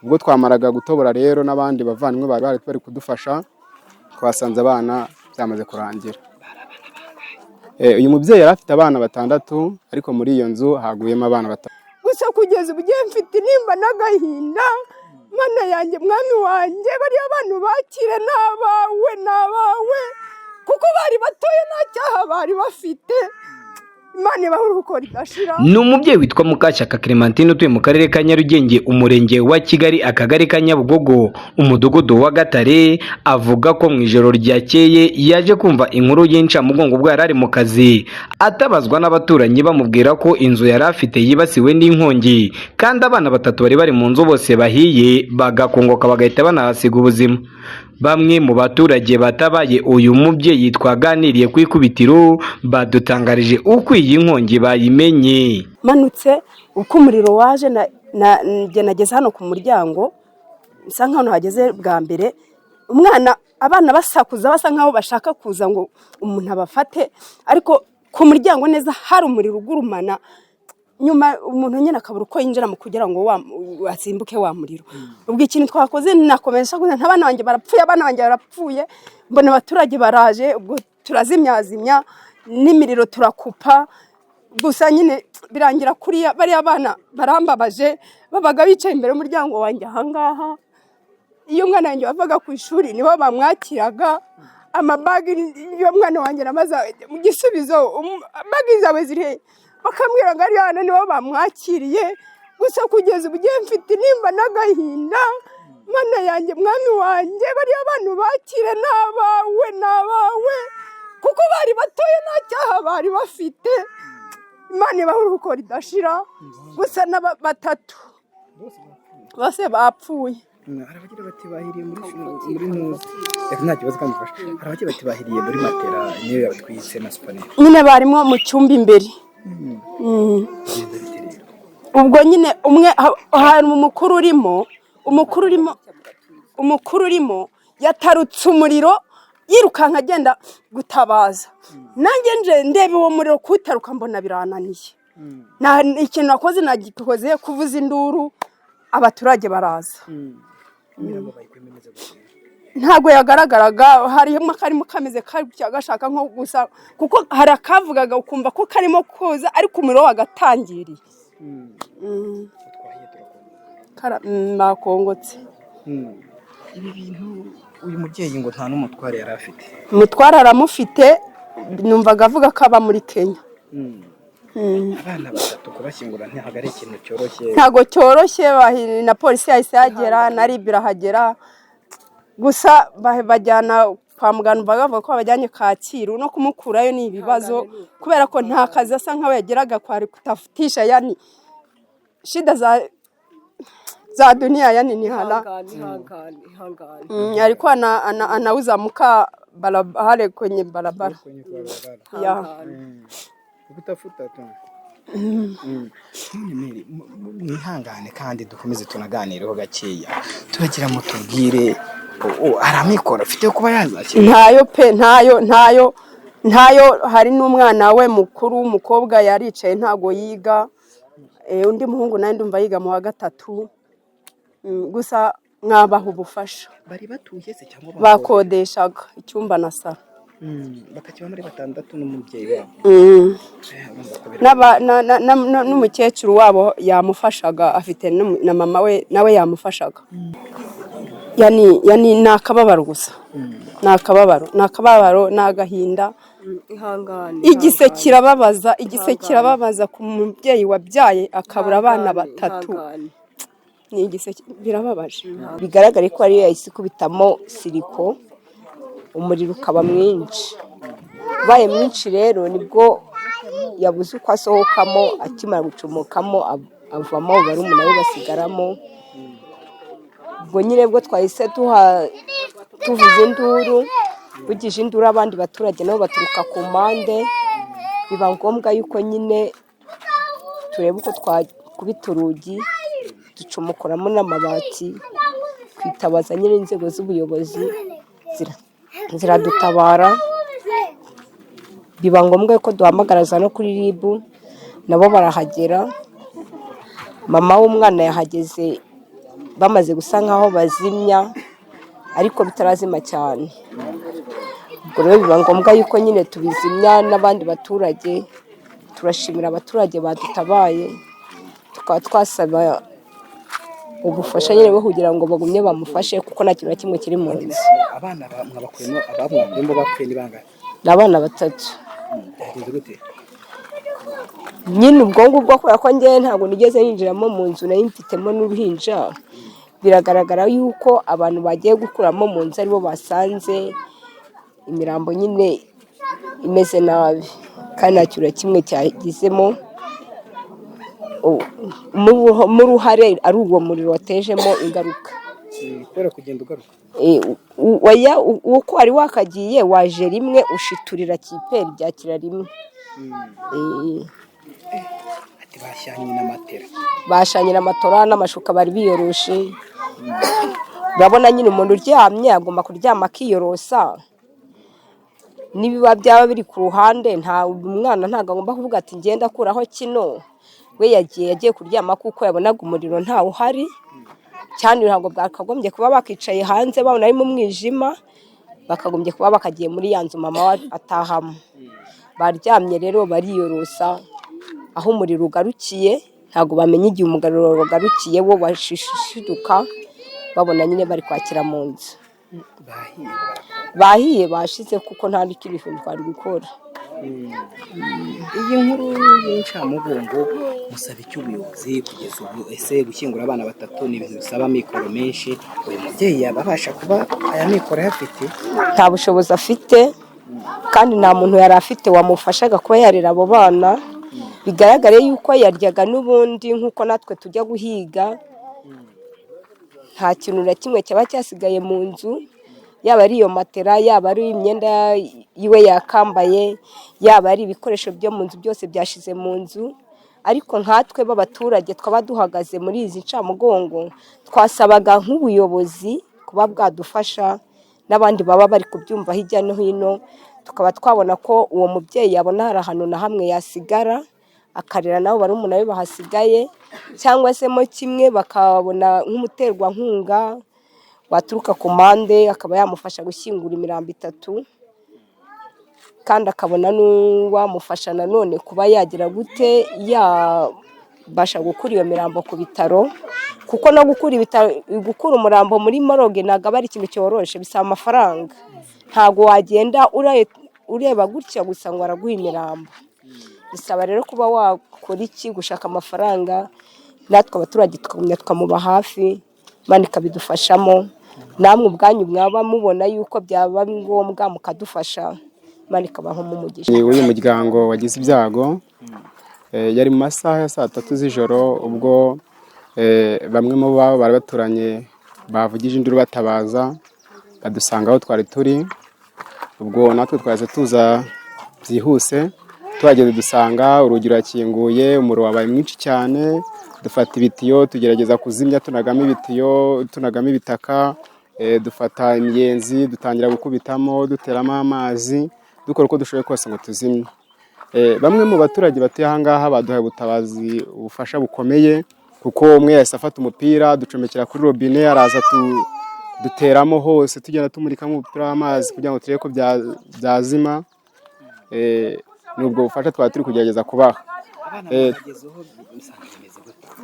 ubwo twamaraga gutobora rero n'abandi bavandimwe bari kudufasha twasanze abana byamaze kurangira. Uyu mubyeyi yari afite abana 6 ariko muri iyo nzu haguyemo abana 3. Gusa kugeza ubugiye mfite nimba n'agahinda, Mana yanjye mwami wanjye, bari abantu bakire n'abawe kuko bari batoye nta cyaha bari bafite. Imana ibahuruko ridashira. Ni umubyeyi witwa Mukashyaka Clementine utuye mu karere ka Nyarugenge, umurenge wa Kigali, akagari ka Nyabugogo, umudugudu wa Gatare, avuga ko mu ijoro ryakeye yaje kumva inkuru y'incamugongo ubwo yari ari mu kazi, atabazwa n'abaturanyi bamubwira ko inzu yari afite yibasiwe n'inkongi kandi abana 3 bari mu nzu bose bahiye bagakongoka bagahita banahasiga ubuzima. Bamwe mu baturage batabaye uyu mubyeyi twaganiriye ku ikubitiro badutangarije uko iyi nkongi bayimenye. Manutse uko umuriro waje nageze hano ku muryango, bisa nkaho hageze bwa mbere, abana basakuza basa nkaho bashaka kuza ngo umuntu abafate, ariko ku muryango neza hari umuriro ugurumana, nyuma umuntu nyine akabura uko yinjira mu kugira ngo wasimbuke wa muriro. Ubwo ikintu twakoze nakomesha kuza abana banjye barapfuye, mbona abaturage baraje, ubwo turazimya n'imiriro turakupa. Gusa nyine birangira kuriya bari abana barambabaje, babaga bicaye imbere y'umuryango wanjye ahangaha. Iyo umwana wanjye wavaga ku ishuri nibo bamwakiraga, amabagi yo mwana wanjye namaza mu gisubizo bagi zawe ziri bakambwira ngo ari hano nibo bamwakiriye. Gusa kugeza ubugiye mfite nimba n'agahinda, Mana yanjye mwami wanjye, bari abantu bakire n'abawe kuko bari batoye nta cyaha bari bafite. Imana ibahuruko ridashira. Gusa n'abatatu bose bapfuye. Arabagira bati bahiriye muri nuzi. Nta kibazo kamufasha. Arabagira bati bahiriye muri matera niyo yabatwitse na supanete. Nyine barimo mu cyumba imbere. Ubwo nyine umwe hari umukuru urimo yatarutse umuriro yirukanka agenda gutabaza. Nanjye nje ndebe uwo muriro kutaruka mbona birananiye. Ikintu nakoze nagikoze kuvuza induru, abaturage baraza. Ntago yagaragaraga, harimo akarimo kameze gashaka nko gusa kuko hari akavugaga ukumva ko karimo koza ariko umuriro wagatangiriye. Makongotse. Ibi bintu uyu mubyeyi ngo nta n'umutware yari afite. Umutware aramufite, numvaga avuga ko aba muri Kenya. Abana 3 kubashyingura ntago ari ikintu cyoroshye. Ntago cyoroshye, na polisi yahise yagera, na RIB irahagera. Gusa bajyana kwa muganga bavuga ko bajyanye Kacyiru, no kumukurayo ni ibibazo kubera ko nta kazi asa nkaho yageraga kwari kutafutisha, yani shida za dunia, yani ni ihangani. Alikuwa anauza mkaa barabara kwenye barabara. Kutafuta tu. Mwihangane kandi dukomeze tunaganireho gakeya. Turagira mutubwire aramikora afite kuba yazakira. Ntayo pe, ntayo. Hari n'umwana we mukuru w'umukobwa yaricaye ntago yiga. Undi muhungu nawe ndumva yiga mu wa 3. Gusa mwabaha ubufasha. Bari batuye se cyangwa bakodeshaga icyumba na saro. Bakakiba muri 6 n'umubyeyi wabo. N'umukecuru wabo yamufashaga, afite na mama we nawe yamufashaga. Yani nakababaro gusa. Nakababaro n'agahinda. Igise kirababaza ku mubyeyi wabyaye akabura abana 3. Ni igise birababaje. Bigaragare ko ari yahise kubitamo siriko, umuriro ukaba mwinshi. Baye mwinshi rero nibwo yabuze uko asohokamo, akimara gucumukamo avamo, bari umuntu we basigaramo. Ubwo nyine bwo twahise tuvuze induru, bugije induru abandi baturage nabo baturuka ku mpande, biba ngombwa yuko nyine tureba uko twakubita urugi ducumukuramo n'amabati, twitabaza nyine inzego z'ubuyobozi ziradutabara. Biba ngombwa ko duhamagaraza no kuri RIB, nabo barahagera. Mama w'umwana yahageze bamaze gusa nk'aho bazimya ariko bitarazima cyane. Ubwo rero biba ngombwa yuko nyine tubizimya n'abandi baturage. Turashimira abaturage badutabaye, tukaba twasaba ubufasha nyine bwo kugira ngo bagumye bamufashe kuko nta kintu na kimwe kiri mu nzu. Abana mwabakuyemo bapfuye ni bangahe? Ni abana 3. Byagenze gute? Nyine ubwo ngubwo kubera ko njyewe ntabwo nigeze ninjiramo mu nzu, nari mfitemo n'uruhinja. Biragaragara yuko abantu bagiye gukuramo mu nzu aribo basanze imirambo nyine imeze nabi kandi nta kintu na kimwe cyagizemo mu ruhare ari uwo muriro watejemo ingaruka. Kubera kugenda ugaruka uko wari wakagiye waje rimwe ushiturira kiperi byakira rimwe. ati bashyanye n'amatera, Bashanye n'amatora n'amashuka bari biyoroshe. Urabona nyine umuntu uryamye agomba kuryama akiyorosa. Nibiba byaba biri ku ruhande nta umwana ntago agomba kuvuga ati ngenda kuraho kino. We yagiye kuryama kuko yabonaga umuriro ntawo uhari. Cyane ntabwo bwakagombye kuba bakicaye hanze babona ari mu mwijima, bakagombye kuba bakagiye muri yanzu mama atahamo. Baryamye rero bariyorosa, aho umuriro ugarukiye ntago bamenye igihe umugabo ugarukiye wo bashishiduka babona nyine bari kwakira mu nzu. Bahiye bashize kuko nta n'ikindi kintu twari gukora. Iyi nkuru y'incamugongo musaba icyo ubuyobozi kugeza ubu? Ese gushyingura abana 3 ni ibintu bisaba amikoro menshi, uyu mubyeyi yabasha kuba aya mikoro yafite? Nta bushobozi afite kandi nta muntu yari afite wamufashaga kuba yarera abo bana. Bigaragare yuko yaryaga n'ubundi nk'uko natwe tujya guhiga. Nta kintu na kimwe cyaba cyasigaye mu nzu, yaba ari iyo matera, yaba ari imyenda yiwe yakambaye, yaba ari ibikoresho byo mu nzu byose byashize mu nzu. Ariko nkatwe b'abaturage twaba duhagaze muri izi ncamugongo, twasabaga nk'ubuyobozi kuba bwadufasha n'abandi baba bari kubyumva hirya no hino, tukaba twabona ko uwo mubyeyi yabona hari ahantu na hamwe yasigara akarera nabo bari umuntu we bahasigaye, cyangwa se mo kimwe bakabona nk'umuterwankunga waturuka ku mande akaba yamufasha gushyingura imirambo 3, kandi akabona n'uwamufasha nanone kuba yagira gute yabasha gukura iyo mirambo ku bitaro, kuko no gukura umurambo muri moroge ntabwo aba ari ikintu cyoroshe, bisaba amafaranga. Ntabwo wagenda ureba gutya gusa ngo araguha imirambo. Bisaba rero kuba wakora iki, gushaka amafaranga. Natwe abaturage tukagumya tukamuba hafi, Imana ikabidufashamo. Namwe ubwanyu mwaba mubona yuko byaba ngombwa mukadufasha, Imana ikabaha umugisha. Uyu muryango wagize ibyago yari mu masaha ya 3 z'ijoro ubwo bamwe mu babo bari baturanye bavugije induru batabaza badusanga aho twari turi. Ubwo natwe twaje tuza byihuse, twageze dusanga urugi rurakinguye, umuriro wabaye mwinshi cyane. Dufata ibitiyo tugerageza kuzimya, tunagama ibitiyo, tunagama ibitaka, dufata imiyenzi dutangira gukubitamo, duteramo amazi, dukora uko dushoboye kose ngo tuzimye. Bamwe mu baturage batuye aha ngaha baduhaye ubutabazi, ubufasha bukomeye, kuko umwe yahise afata umupira ducomekera kuri robine, araza duteramo hose, tugenda tumurikamo umupira w'amazi kugira ngo turebe ko byazima. Nubwo bufasha twari turi kugerageza kubaha.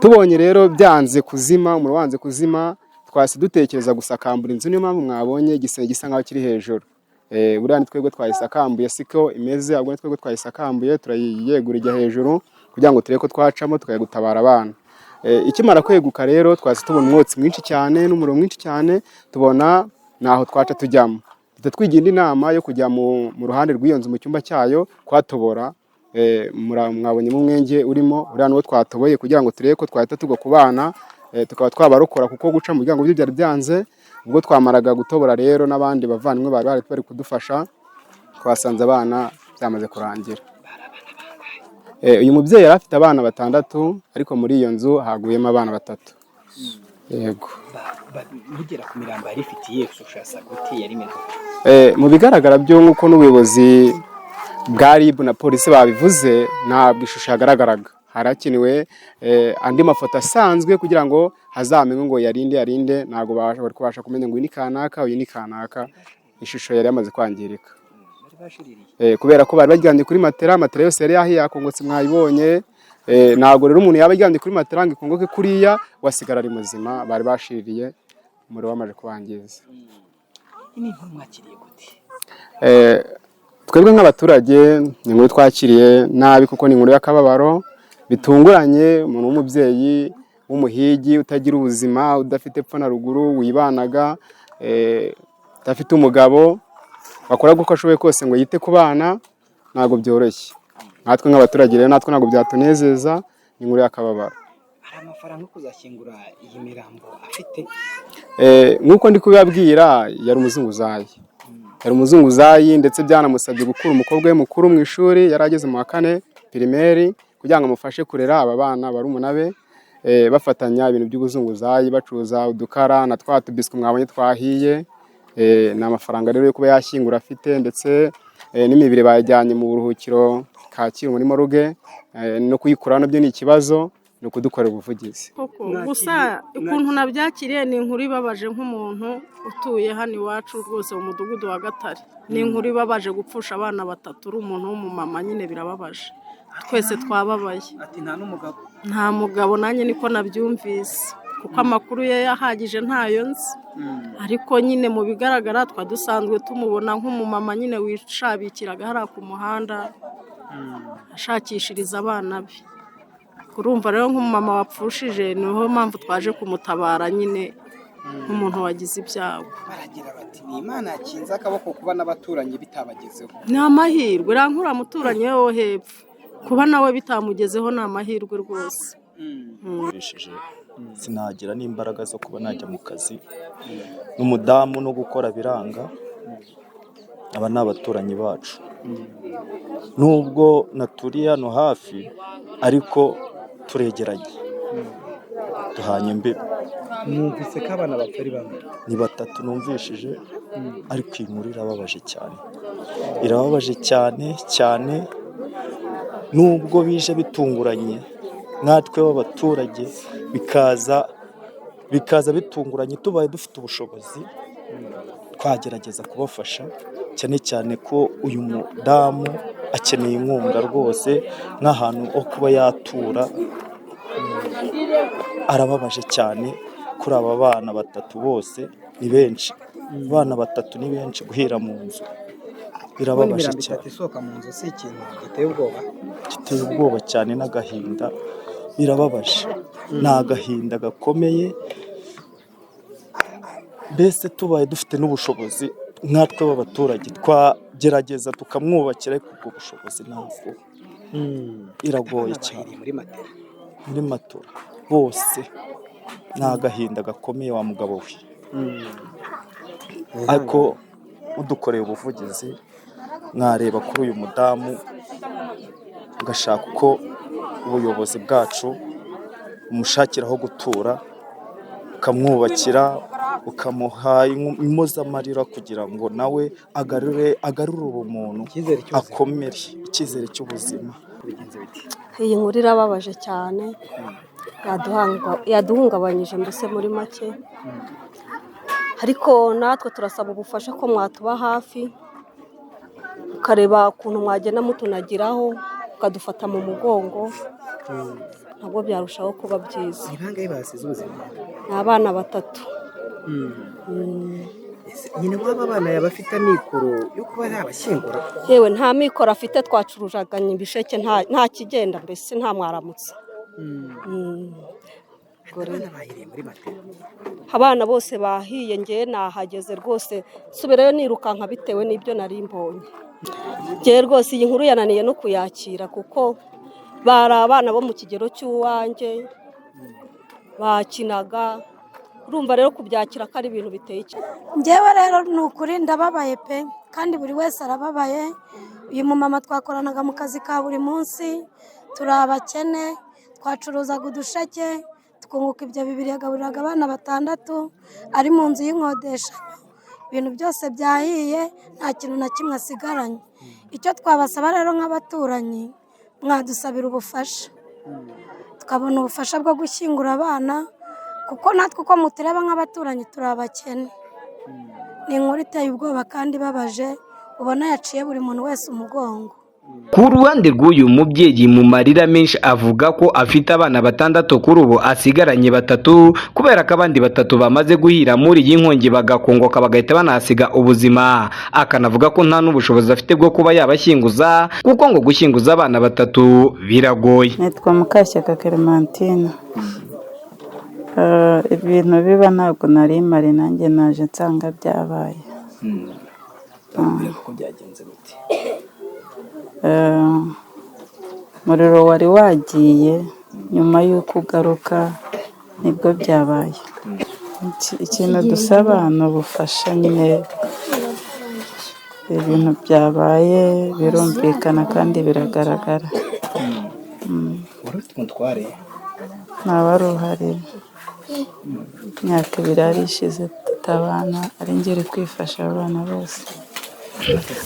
Tubonye rero byanze kuzima, umuriro wanze kuzima, twase dutekereza gusakambura inzu. Niyo mpamvu mwabonye igisenge gisa nkaho kiri hejuru. Buriya twebwe twayisakambuye siko imeze, ahubwo twebwe twayisakambuye turayiyegura ijya hejuru kugira ngo turebe ko twacamo tukagutabara abana. Ikimara kweguka rero twase tubona umwotsi mwinshi cyane n'umuriro mwinshi cyane, tubona naho twaca tujyamo. Twigira inama yo kujya mu ruhande rw'iyo nzu mu cyumba cyayo kwatobora. Mwabonye mu mwenge urimo, uriya niwo twatoboye kugira ngo turebe ko twahita tugwa ku bana, tukaba twabarokora kuko guca mu muryango byari byanze. Ubwo twamaraga gutobora rero n'abandi bavandimwe bari kudufasha, twasanze abana byamaze kurangira. Uyu mubyeyi yari afite abana 6 ariko muri iyo nzu haguyemo abana 3. Yego. Mugera ku mirambo yari ifitiye gushasa guti yari meze. Mu bigaragara byo nk'uko n'ubuyobozi bwa RIB na polisi babivuze, ntabwo ishusho yagaragaraga. harakenewe andi mafoto asanzwe kugira ngo hazamenywe ngo yarinde ntabwo bari kubasha kumenya ngo uyu ni kanaka uyu ni kanaka, ishusho yari yamaze kwangirika kubera ko bari baryamye kuri matera yose yari yahiye yakongotse mwayibonye. Ntabwo rero umuntu yaba aryamye kuri matera ngo ikongoke kuriya wasigara ari muzima, bari bashiririye umuriro wamaze kubangiza. Twebwe nk'abaturage ni inkuru twakiriye nabi kuko ni inkuru y'akababaro bitunguranye. Umuntu w'umubyeyi w'umuhigi utagira ubuzima, udafite epfo na ruguru, wibanaga, udafite umugabo, wakora uko ashoboye kose ngo yite ku bana, ntabwo byoroshye. Natwe nk'abaturage rero natwe ntabwo byatunezeza, ni inkuru y'akababaro. Hari amafaranga yo kuzashyingura iyi mirambo afite? Nk'uko ndi kubibabwira, yari umuzunguzayi ndetse byanamusabye gukura umukobwa we mukuru mu ishuri, yari ageze mu wa 4 pirimeri, kugira ngo amufashe kurera aba bana barumuna be, bafatanya ibintu by'ubuzunguzayi, bacuruza udukara na twa tubiswi mwabonye twahiye. Ni amafaranga rero yo kuba yashyingura afite, ndetse n'imibiri bayajyanye mu buruhukiro Kacyiru muri moruge, no kuyikura nabyo ni ikibazo, ni ukudukorera ubuvugizi. Gusa ukuntu nabyakiriye ni inkuru ibabaje nk'umuntu utuye hano iwacu rwose mu mudugudu wa Gatare. Ni inkuru ibabaje gupfusha abana 3, uri umuntu w'umumama, nyine birababaje, twese twababaye. Ati nta n'umugabo? Nta mugabo, nanjye niko nabyumvise kuko amakuru ye yahagije ntayo nzi, ariko nyine mu bigaragara dusanzwe tumubona nk'umumama nyine wishabikiraga hariya ku muhanda ashakishiriza abana be. Urumva rero nk'umumama wapfushije, niho mpamvu twaje kumutabara nyine nk'umuntu wagize ibyago. Baragira bati ni Imana yakinze akaboko kuba n'abaturanyi bitabagezeho. Ni amahirwe, rankura muturanyi we hepfo, kuba nawe bitamugezeho ni amahirwe rwose. Sinagira n'imbaraga zo kuba najya mu kazi n'umudamu no gukora biranga. Aba ni abaturanyi bacu, nubwo naturiye hano hafi ariko turegeranye, duhanye imbibi. Numvise ko abana batari bamwe? Ni 3 numvishije, ariko iyi nkuru irababaje cyane, irababaje cyane, nubwo bije bitunguranye natwe b'abaturage, bikaza bitunguranye. Tubaye dufite ubushobozi twagerageza kubafasha, cyane ko uyu mudamu akeneye inkunga rwose, nk'ahantu ho kuba yatura. Arababaje cyane kuri aba bana 3 bose, ni benshi. Abana 3 ni benshi guhera mu nzu, birababaje cyane. Isohoka mu nzu si ikintu giteye ubwoba? Giteye ubwoba cyane n'agahinda, birababaje, ni agahinda gakomeye. Mbese tubaye dufite n'ubushobozi natwe b'abaturage twagerageza tukamwubakira, ariko ubwo bushobozi ntabwo, iragoye cyane. Muri matora bose ni agahinda gakomeye, wa mugabo we. Ariko udukoreye ubuvugizi, mwareba kuri uyu mudamu, ugashaka uko ubuyobozi bwacu umushakira aho gutura, ukamwubakira, ukamuha impozamarira kugira ngo nawe agarure ubumuntu, akomere, icyizere cy'ubuzima. Iyi nkuru irababaje cyane, yaduhungabanyije mbese muri make, ariko natwe turasaba ubufasha ko mwatuba hafi, ukareba ukuntu mwagenda mutunagiraho, ukadufata mu mugongo, ntabwo byarushaho kuba byiza. Ni bangahe basize ubuzima? Ni abana 3. Nyine waba abana yaba afite amikoro yo kuba yabashyingura? Yewe nta mikoro afite, twacurujaganye ibisheke, nta kigenda, mbese nta mwaramutse. Abana bose bahiye, ngewe nahageze rwose, subirayo nirukanka bitewe n'ibyo nari mbonye. Ngewe rwose iyi nkuru yananiye no kuyakira, kuko bari abana bo mu kigero cy'uwanjye, bakinaga. Urumva rero kubyakira ko ari ibintu biteye cyane. Ngewe rero ni ukuri ndababaye pe, kandi buri wese arababaye. Uyu mumama twakoranaga mu kazi ka buri munsi, turi abakene, twacuruzaga udusheke, twunguka ibyo 2 yagaburiraga abana 6, ari mu nzu y'inkodesha. Ibintu byose byahiye, nta kintu na kimwe asigaranye. Icyo twabasaba rero nk'abaturanyi, mwadusabira ubufasha, tukabona ubufasha bwo gushyingura abana kuko natwe uko mutureba nk'abaturanyi turi abakene. Ni inkuru iteye ubwoba kandi ibabaje ubona yaciye buri muntu wese umugongo. Ku ruhande rw'uyu mubyeyi mu marira menshi avuga ko afite abana 6 kuri ubu asigaranye 3 kubera ko abandi 3 bamaze guhira muri iyi nkongi bagakongoka bagahita banasiga ubuzima. Akanavuga ko nta n'ubushobozi afite bwo kuba yabashyinguza kuko ngo gushyinguza abana 3 biragoye. Nitwa Mukashyaka Clementine. Ibintu biba ntabwo nari mari nanjye naje nsanga byabaye. Ko byagenze gute? Umuriro wari wagiye nyuma y'uko ugaruka nibwo byabaye. Ikintu dusaba ni ubufasha nyine. Ibintu byabaye birumvikana kandi biragaragara. Wari ufite umutware? Ntawari uhari. Imyaka 2 yari ishize tutabana ari njye uri kwifasha abana bose.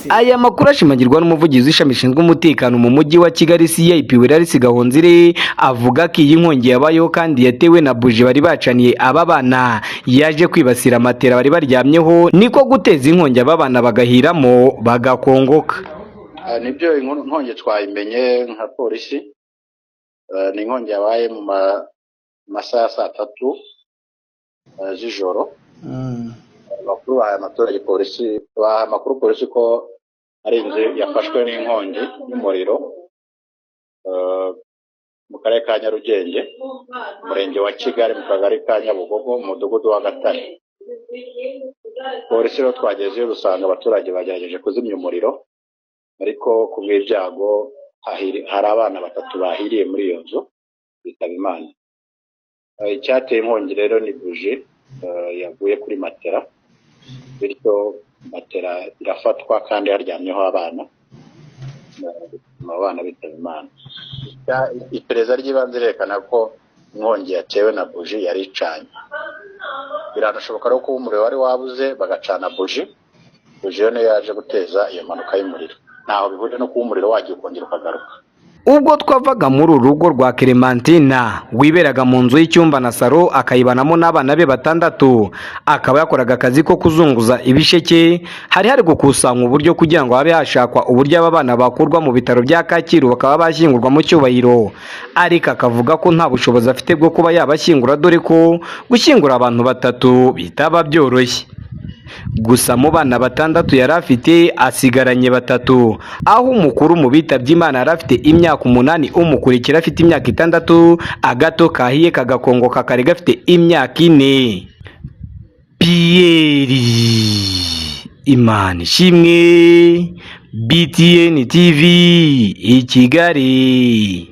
Aya makuru ashimangirwa n'umuvugizi w'ishami rishinzwe umutekano mu mujyi wa Kigali CIP Wirarisi Gahonzire avuga ko iyi nkongi yabayeho kandi yatewe na buji bari bacaniye aba bana yaje kwibasira matera bari baryamyeho niko guteza inkongi aba bana bagahiramo bagakongoka. Nibyo inkongi twayimenye nka polisi. Ni inkongi yabaye mu masaha ya 3 z'ijoro. Amakuru y'amaturage polisi amakuru polisi ko ari inzu yafashwe n'inkongi y'umuriro mu karere ka Nyarugenge, umurenge wa Kigali, mu kagari ka Nyabugogo, mu mudugudu wa Gatare. Polisi rero twagezeyo dusanga abaturage bagerageje kuzimya umuriro ariko ku bw'ibyago hari abana 3 bahiriye muri iyo nzu bitaba Imana. Icyateye inkongi rero ni buji yaguye kuri matera, bityo matera irafatwa kandi haryamyeho abana bitaba Imana. Iperereza ry'ibanze rerekana ko inkongi yatewe na buji yari icanye. Biranashoboka rero ko umuriro wari wabuze bagacana buji yo niyo yaje guteza iyo mpanuka y'umuriro. Ntaho bihuje no kuba umuriro wagiye ukongera ukagaruka. Ubwo twavaga muri urugo rwa Clementina wiberaga mu nzu y'icyumba na saro akayibanamo n'abana be 6 akaba yakoraga akazi ko kuzunguza ibisheke, hari gukusanya uburyo kugira ngo habe hashakwa uburyo aba bana bakurwa mu bitaro bya Kacyiru bakaba bashyingurwa mu cyubahiro, ariko akavuga ko nta bushobozi afite bwo kuba yabashyingura dore ko gushyingura abantu 3 bitaba byoroshye. Gusa mu bana 6 yari afite asigaranye 3, aho umukuru mu bitabye Imana yari afite imyaka 8, umukurikira afite imyaka 6, agato kahiye kagakongoka kari gafite imyaka 4. Pierre Imanishimwe, BTN TV i Kigali.